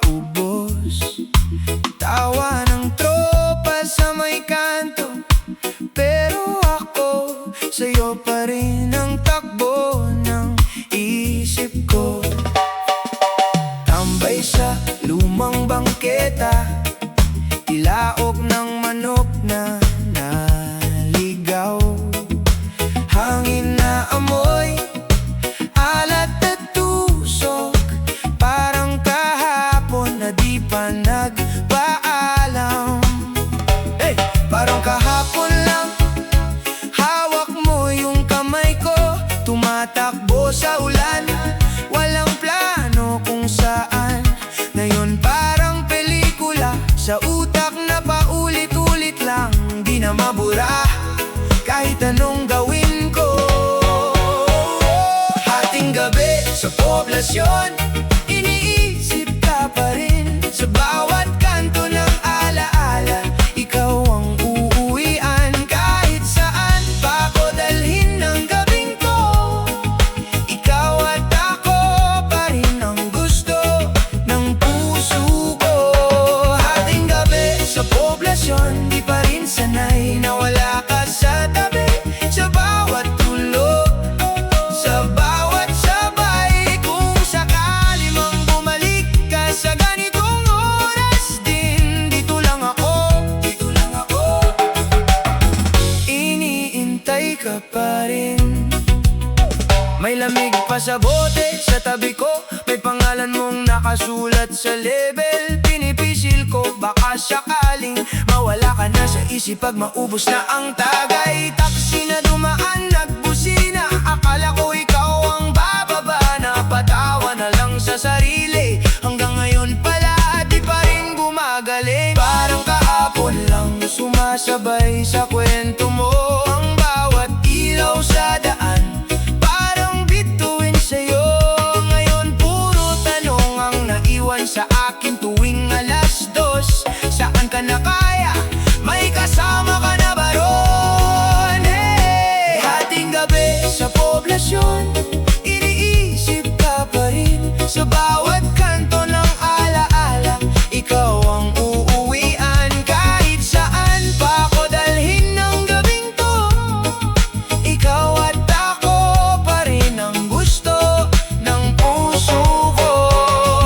maubos. Tawa ng tropa sa may kanto, pero ako sa'yo pa rin ang takbo ng isip ko. Tambay sa lumang bangketa, ilaok ng manok na naligaw. Hangin na amoy, alat at tusok, parang kahapon na di pa nagpaalam. Hey! Parang kahapon lang, hawak mo yung kamay ko, tumatakbo sa ulan, walang plano kung saan. Ngayon parang pelikula, sa utak na paulit-ulit lang, di na mabura kahit anong gawin ko. Hating gabi sa poblasyon, iniisip ka pa rin. Sa bawat kanto ng alaala, ikaw ang uuwian. Kahit saan pa ako dalhin ng gabing to, ikaw at ako pa rin ang gusto ng puso ko. Hating gabi sa poblasyon, di pa rin sanay na wala ka sa tabi. Sa bawat tulog, sa bawat sabay, kung sakali mang bumalik ka sa ganitong oras din, dito lang ako, dito lang ako. Iniintay ka pa rin. May lamig pa sa bote, sa tabi ko may pangalan mong nakasulat sa label. Pinipisil ko, baka sakaling mawala ka na sa isip pag maubos na ang tagay. Taksi na dumaan, nagbusina, akala ko ikaw ang bababa. Napatawa na lang sa sarili, hanggang ngayon pala di pa rin gumagaling. Parang kahapon lang sumasabay sa kwento mo, ang bawat ilaw sa daan, parang bituin sa'yo. Ngayon puro tanong ang naiwan sa akin tuwing alas 2. Saan ka na kaya? May kasama ka na ba ron? Hey! Hating gabi sa poblasyon, iniisip ka pa rin. Sa bawat kanto ng alaala, ikaw ang uuwian. Kahit saan pa ako dalhin ng gabing to, ikaw at ako pa rin ang gusto ng puso ko.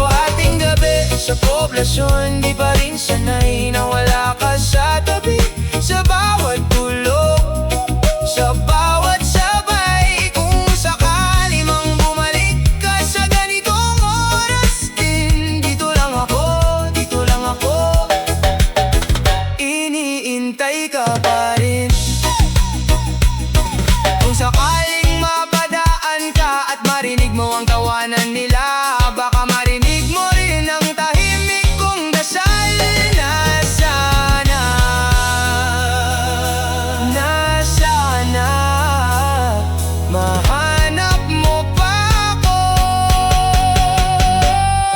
Hating gabi sa poblasyon, di pa rin sanay na wala ka sa tabi. Sa bawat tulog, sa bawat sabay, kung sakali mang bumalik ka sa ganitong oras din, dito lang ako, dito lang ako. Iniintay ka pa rin. Kung sakaling mapadaan ka at marinig mo ang tawanan nila, baka marinig mo rin ang tahimik kong dasal. Na sana mahanap mo pa ako.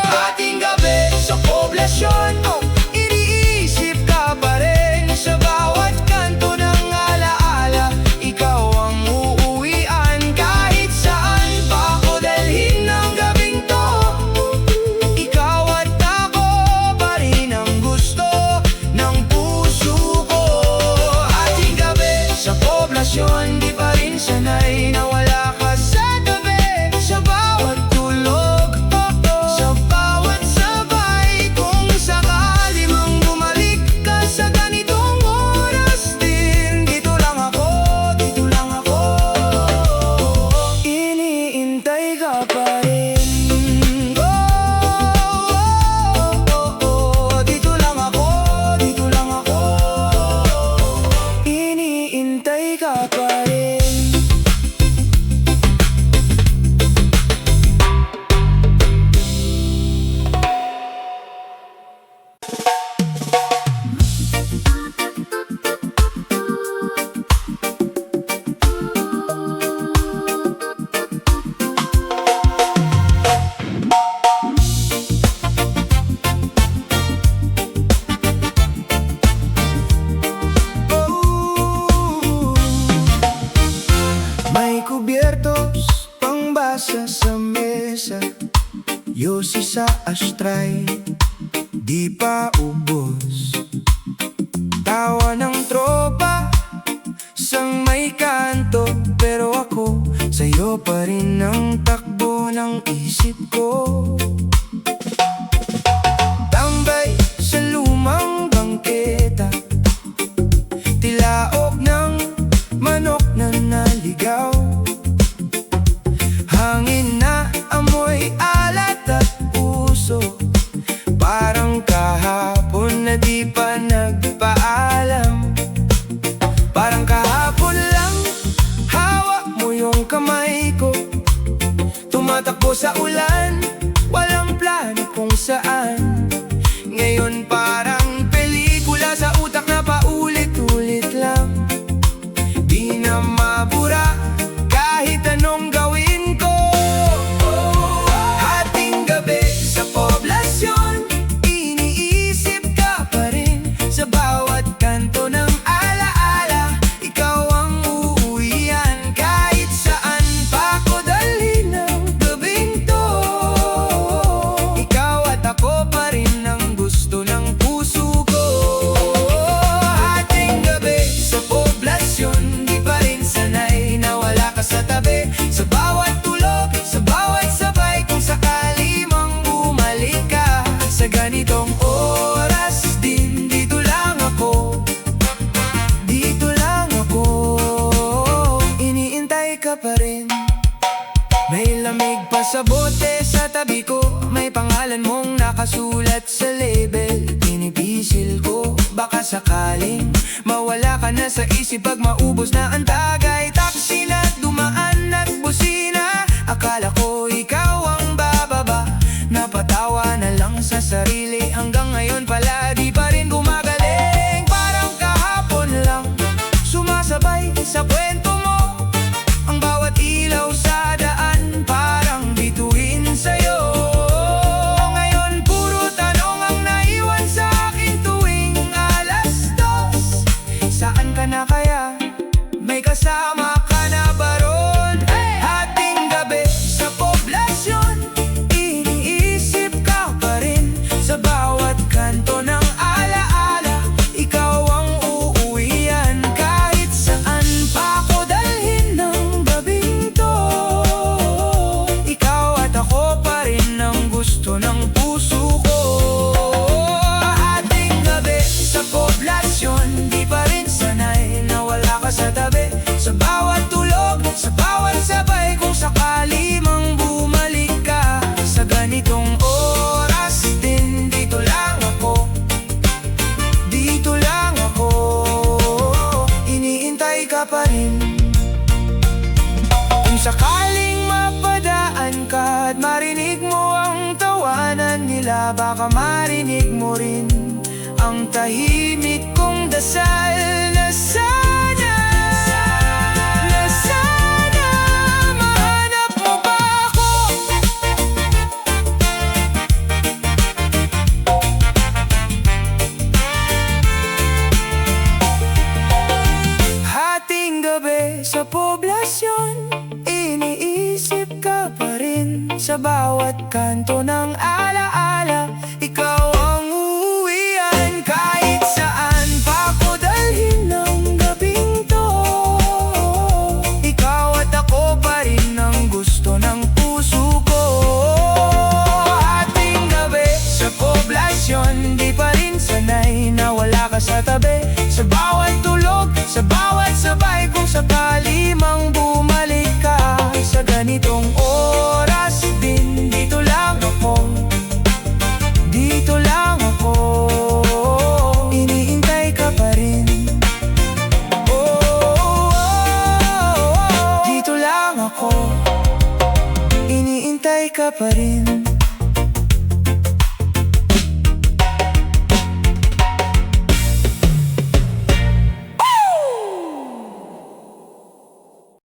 Hating gabi sa poblasyon, iniisip ka pa rin. Sa bawat kanto ng alaala, ikaw ang uuwian. Kahit saan pa ako dalhin ng gabing to, ikaw at ako pa rin ang gusto ng puso ko. Hating gabi sa poblasyon, di pa rin sanay na wala ka sa tabi. Sa bawat tulog, sa bawat sabay, kung sakali mang bumalik ka sa ganitong oras din, dito lang ako, dito lang ako. Iniintay ka pa rin. Dito lang ako, dito lang ako. Iniintay ka pa rin. Yosi sa astray, di pa ubos. Tawa ng tropa sang may kanto, pero ako sa'yo pa rin ang takbo ng isip ko. Tambay sa lumang bangketa, tilaok ng manok na naligaw. Hangin na amoy alat at puso, parang kahapon na di pa nagpaalam. Parang kahapon lang, hawak mo yung kamay ko, tumatakbo sa ulan, walang plano kung saan. Ngayon parang pelikula sa utak na paulit-ulit lang. Di na mabura kahit anong gawin ko. Hating gabi sa poblasyon, iniisip ka pa rin. Sa bawat kanto ng alaala, ikaw ang uuwian. Kahit saan pa ko dalhin ng gabing to, ikaw at ako pa rin ang gusto ng puso ko. Hating gabi sa poblasyon, di pa rin sanay na wala ka sa tabi. Sa bawat tulog, sa bawat sabay, kung sakali mang bumalik ka. Sa ganitong oras din, dito lang ako, dito lang ako. Iniintay ka pa rin. May lamig pa sa bote sa tabi ko, may pangalan mong nakasulat sa label. Pinipisil ko, baka sakaling mawala ka na sa isip pag maubos na ang tagay. Taksi na dumaan at busina, akala ko ikaw ang bababa. Napatawa na lang sa sarili, hanggang ngayon pala di pa rin gumagaling. Parang kahapon lang, sumasabay sa kwento mo, ang bawat ilaw sa daan parang bituin sa'yo. Ngayon puro tanong ang naiwan sa akin tuwing 2:00. Saan ka na kaya? May kasama ka na ba ron? Hating gabi sa poblasyon, iniisip ka pa rin. Sa bawat kanto ng alaala, ikaw ang uuwian. Kahit saan pa ko dalhin ng gabing to, ikaw at ako pa rin ang gusto ng puso ko. Hating gabi sa poblasyon, di pa rin sanay na wala ka sa tabi. Sa bawat tulog, sa bawat sabay, kung sakali mang bumalik ka. Sa ganitong oras din, dito lang ako, dito lang ako. Iniintay ka pa rin. Kung sakaling mapadaan ka at marinig mo ang tawanan nila, baka marinig mo rin ang tahimik kong dasal na sana mahanap mo pa ako. Hating gabi sa poblasyon, iniisip ka pa rin. Sa bawat kanto ng alaala, ikaw ang uuwian. Kahit saan pa ko dalhin ng gabing to, ikaw at ako pa rin ang gusto ng puso ko. Hating gabi sa poblasyon, di pa rin sanay na wala ka sa tabi. Sa bawat tulog, sa bawat sabay, kung sakali mang bumalik ka. Sa ganitong oras din, dito lang ako, dito lang ako. Iniintay ka pa rin. Dito lang ako, iniintay ka pa rin.